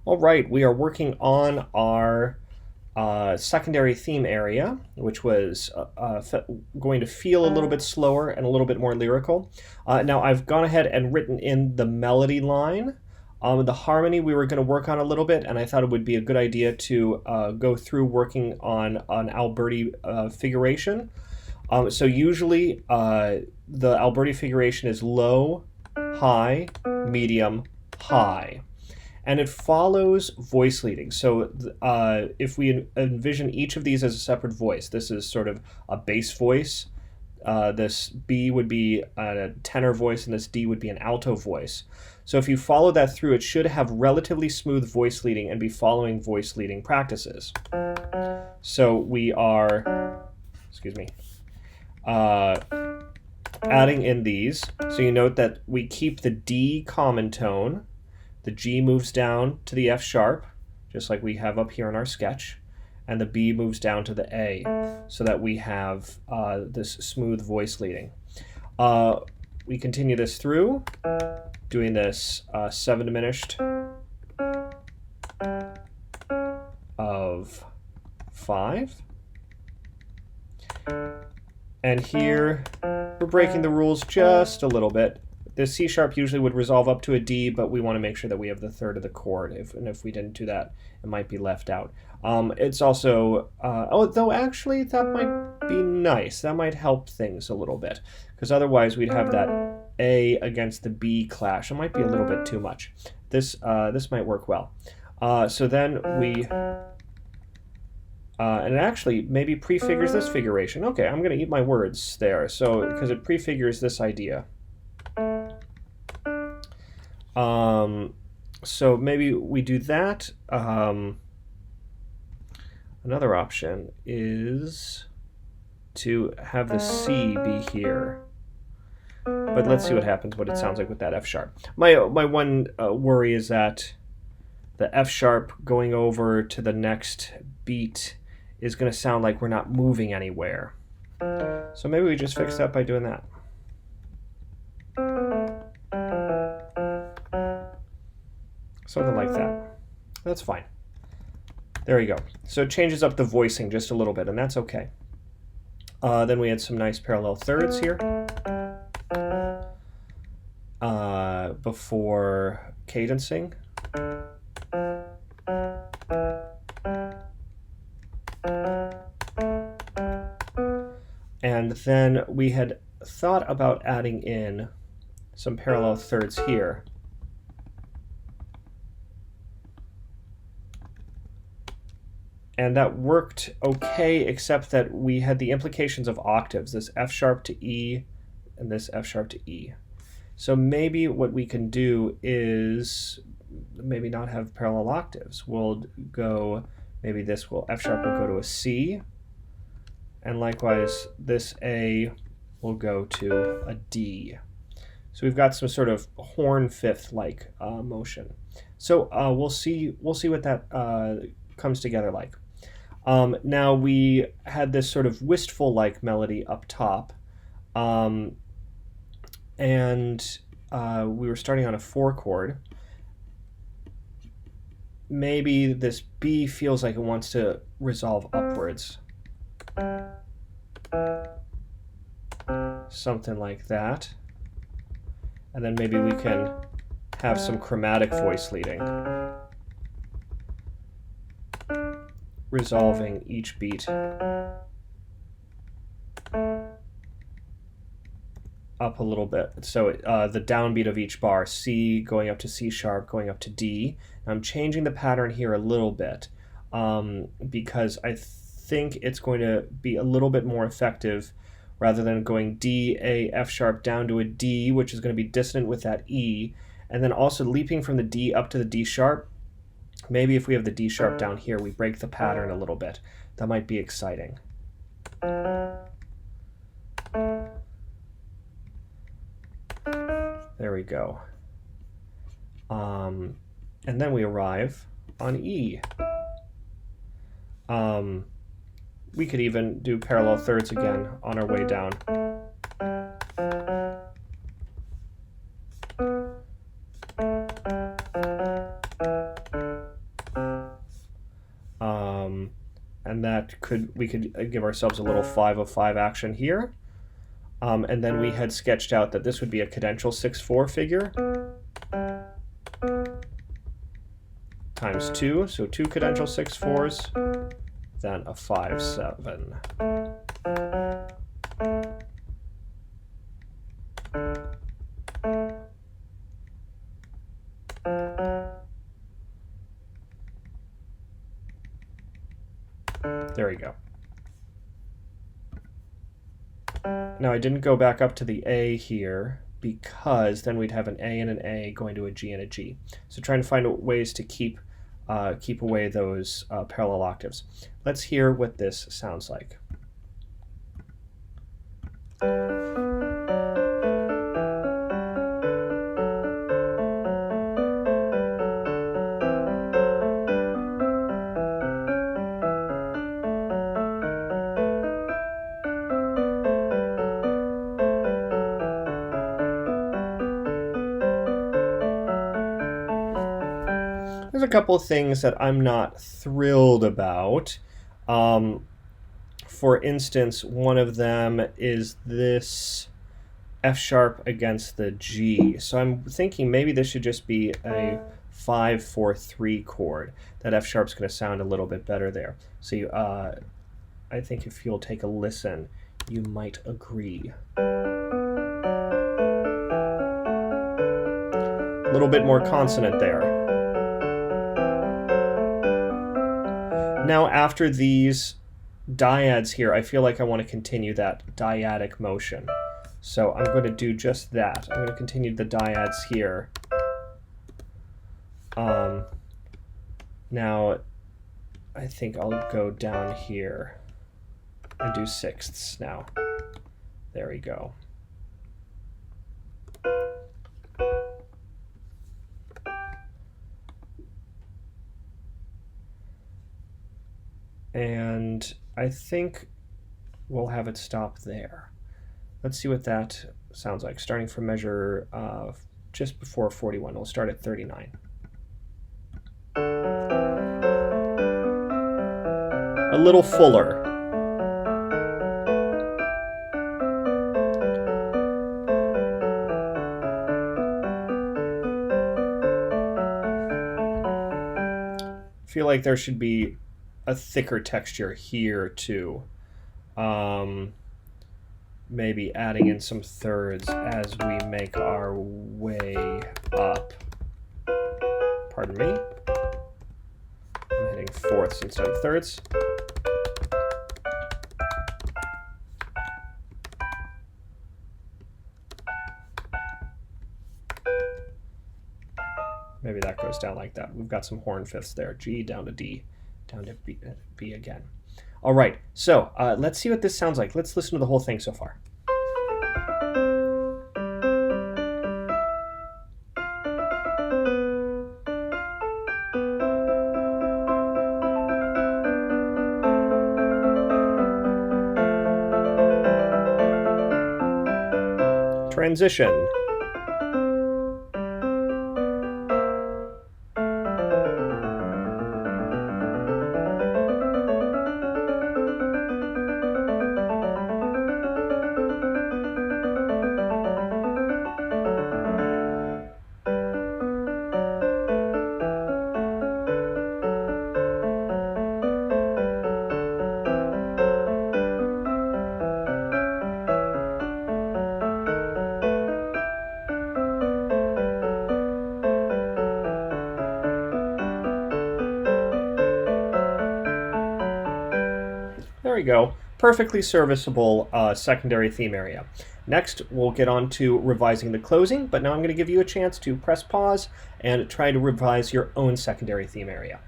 All right, we are working on our secondary theme area, which was going to feel a little bit slower and a little bit more lyrical. Now I've gone ahead and written in the melody line. The harmony we were going to work on a little bit, and I thought it would be a good idea to go through working on an Alberti figuration. So usually the Alberti figuration is low, high, medium, high, and it follows voice leading. So if we envision each of these as a separate voice, this is sort of a bass voice. This B would be a tenor voice, and this D would be an alto voice. So if you follow that through, it should have relatively smooth voice leading and be following voice leading practices. So we are, excuse me, adding in these. So you note that we keep the D common tone. The G moves down to the F sharp, just like we have up here in our sketch, and the B moves down to the A, so that we have this smooth voice leading. We continue this through, doing this 7 diminished of 5. And here, we're breaking the rules just a little bit. The C sharp usually would resolve up to a D, but we want to make sure that we have the third of the chord. And if we didn't do that, it might be left out. It's also, though actually that might be nice. That might help things a little bit, because otherwise we'd have that A against the B clash. It might be a little bit too much. This might work well. So then we, and it actually maybe prefigures this figuration. Okay, I'm going to eat my words there. So because it prefigures this idea. So maybe we do that. Another option is to have the C be here. But let's see what happens, what it sounds like with that F sharp. My one worry is that the F sharp going over to the next beat is going to sound like we're not moving anywhere. So maybe we just fix that by doing that. Something like that. That's fine. There you go. So it changes up the voicing just a little bit, and that's okay. Then we had some nice parallel thirds here before cadencing. And then we had thought about adding in some parallel thirds here. And that worked okay, except that we had the implications of octaves, this F sharp to E and this F sharp to E. So maybe what we can do is maybe not have parallel octaves. We'll go, maybe this will, F sharp will go to a C, and likewise this A will go to a D. So we've got some sort of horn fifth-like motion. So we'll see what that comes together like. Now we had this sort of wistful-like melody up top, and we were starting on a 4 chord. Maybe this B feels like it wants to resolve upwards. Something like that. And then maybe we can have some chromatic voice leading, resolving each beat up a little bit. So the downbeat of each bar, C going up to C sharp, going up to D. I'm changing the pattern here a little bit because I think it's going to be a little bit more effective rather than going D, A, F sharp down to a D, which is going to be dissonant with that E, and then also leaping from the D up to the D sharp. Maybe if we have the D sharp down here, we break the pattern a little bit. That might be exciting. There we go. And then we arrive on E. We could even do parallel thirds again on our way down. and we could give ourselves a little 5 of 5 action here. And then we had sketched out that this would be a cadential 6/4 figure times 2, so 2 cadential 6/4s, then a 5/7. There we go. Now I didn't go back up to the A here because then we'd have an A and an A going to a G and a G. So trying to find ways to keep away those parallel octaves. Let's hear what this sounds like. There's a couple of things that I'm not thrilled about. For instance, one of them is this F sharp against the G. So I'm thinking maybe this should just be a 5/4/3 chord. That F sharp's going to sound a little bit better there. So you, I think if you'll take a listen, you might agree. A little bit more consonant there. Now after these dyads here, I feel like I want to continue that dyadic motion. So I'm going to do just that. I'm going to continue the dyads here. Now I think I'll go down here and do sixths now. There we go. And I think we'll have it stop there. Let's see what that sounds like. Starting from measure just before 41. We'll start at 39. A little fuller. I feel like there should be a thicker texture here too. Maybe adding in some thirds as we make our way up. Pardon me. I'm hitting fourths instead of thirds. Maybe that goes down like that. We've got some horn fifths there. G down to D, down to B again. All right, so let's see what this sounds like. Let's listen to the whole thing so far. Transition. There we go. Perfectly serviceable secondary theme area. Next, we'll get on to revising the closing, but now I'm going to give you a chance to press pause and try to revise your own secondary theme area.